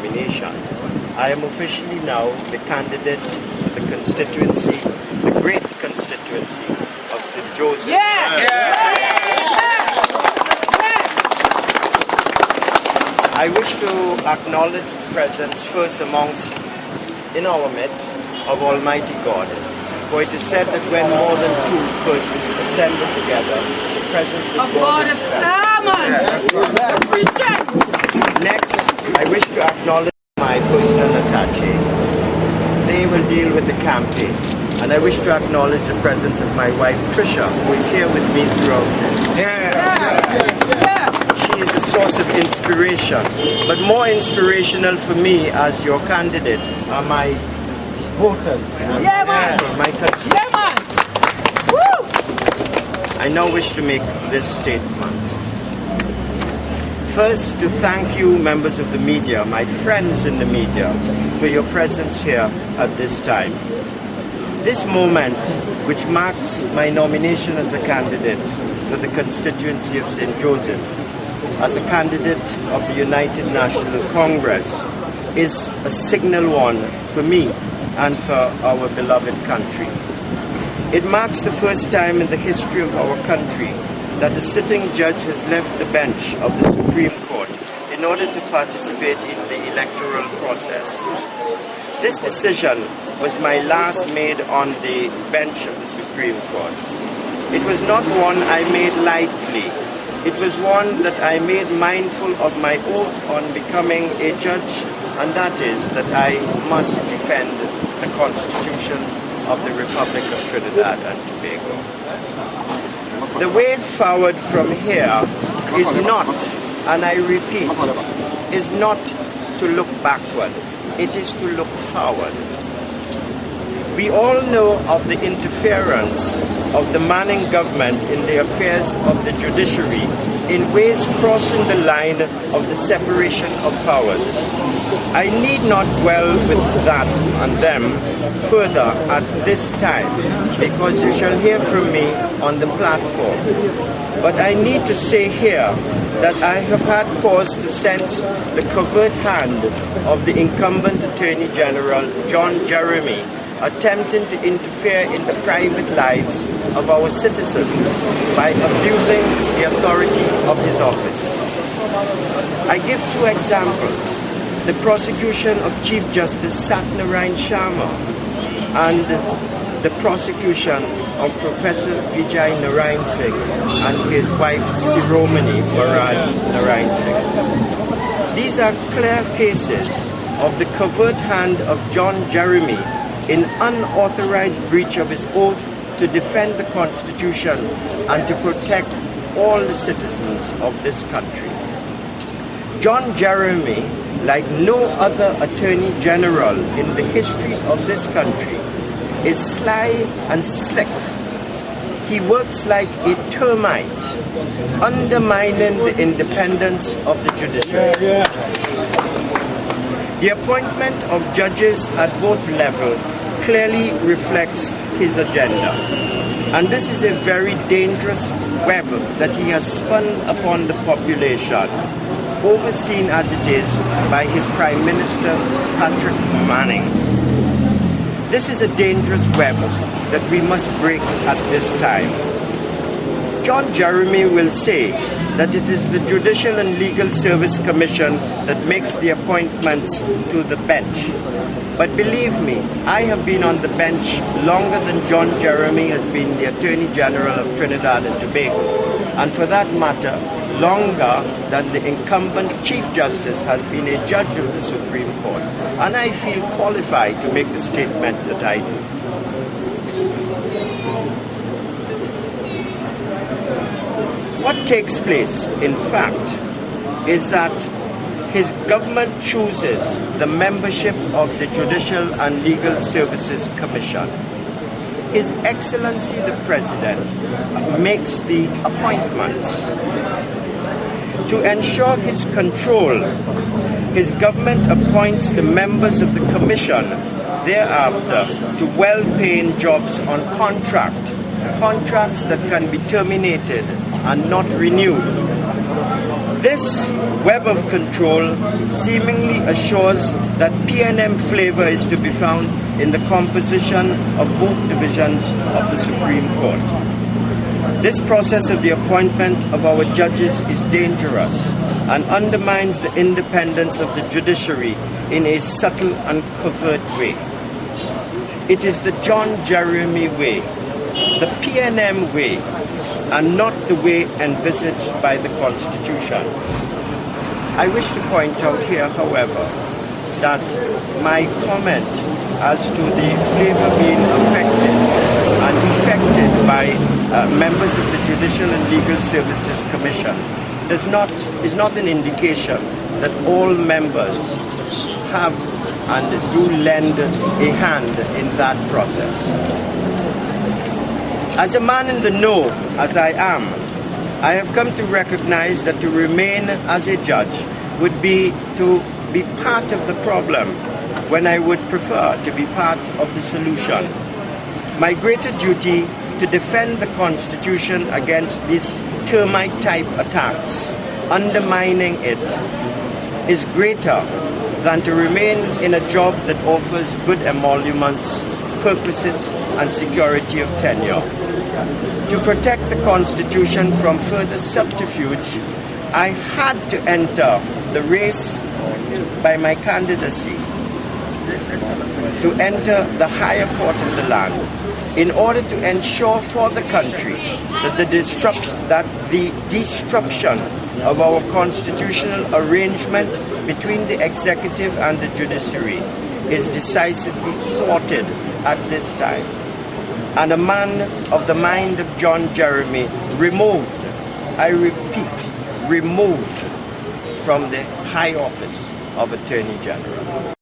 nomination. I am officially now the candidate for the constituency, the great constituency of St. Joseph. I wish to acknowledge the presence first amongst, in our midst, of Almighty God. For it is said that when more than two persons assemble together, the presence of God is felt. Next, I wish to acknowledge my personal attaché. They will deal with the campaign. And I wish to acknowledge the presence of my wife, Tricia, who is here with me throughout this. She is a source of inspiration. But more inspirational for me as your candidate are my voters, my constituents. I now wish to make this statement. First, to thank you, members of the media, my friends in the media, for your presence here at this time. This moment, which marks my nomination as a candidate for the constituency of St. Joseph, as a candidate of the United National Congress, is a signal one for me and for our beloved country. It marks the first time in the history of our country that a sitting judge has left the bench of the Supreme Court in order to participate in the electoral process. This decision was my last made on the bench of the Supreme Court. It was not one I made lightly. It was one that I made mindful of my oath on becoming a judge, and that is that I must defend the Constitution of the Republic of Trinidad and Tobago. The way forward from here is not, and I repeat, is not to look backward. It is to look forward. We all know of the interference of the Manning government in the affairs of the judiciary in ways crossing the line of the separation of powers. I need not dwell with that and them further at this time, because you shall hear from me on the platform. But I need to say here that I have had cause to sense the covert hand of the incumbent Attorney General, John Jeremy, attempting to interfere in the private lives of our citizens by abusing the authority of his office. I give two examples: the prosecution of Chief Justice Satnarayan Sharma and the prosecution of Professor Vijay Narayan Singh and his wife Shiromani Maraj Narayan Singh. These are clear cases of the covert hand of John Jeremy in unauthorized breach of his oath to defend the Constitution and to protect all the citizens of this country. John Jeremy, like no other Attorney General in the history of this country, is sly and slick. He works like a termite, undermining the independence of the judiciary. The appointment of judges at both levels clearly reflects his agenda. And this is a very dangerous web that he has spun upon the population, overseen as it is by his Prime Minister, Patrick Manning. This is a dangerous web that we must break at this time. John Jeremy will say that it is the Judicial and Legal Service Commission that makes the appointments to the bench. But believe me, I have been on the bench longer than John Jeremy has been the Attorney General of Trinidad and Tobago, and for that matter, longer than the incumbent Chief Justice has been a judge of the Supreme Court. And I feel qualified to make the statement that I do. What takes place, in fact, is that his government chooses the membership of the Judicial and Legal Services Commission. His Excellency the President makes the appointments. To ensure his control, his government appoints the members of the Commission thereafter to well-paying jobs on contracts that can be terminated and not renewed. This web of control seemingly assures that PNM flavor is to be found in the composition of both divisions of the Supreme Court. This process of the appointment of our judges is dangerous and undermines the independence of the judiciary in a subtle and covert way. It is the John Jeremy way, the PNM way, and not the way envisaged by the Constitution. I wish to point out here, however, that my comment as to the flavor being affected and effected by members of the Judicial and Legal Services Commission is not an indication that all members have and do lend a hand in that process. As a man in the know, as I am, I have come to recognize that to remain as a judge would be to be part of the problem when I would prefer to be part of the solution. My greater duty to defend the Constitution against these termite-type attacks, undermining it, is greater than to remain in a job that offers good emoluments, perquisites, and security of tenure. To protect the Constitution from further subterfuge, I had to enter the race by my candidacy to enter the higher court of the land in order to ensure for the country that the destruction of our constitutional arrangement between the executive and the judiciary is decisively thwarted at this time. And a man of the mind of John Jeremy removed, I repeat, removed from the high office of Attorney General.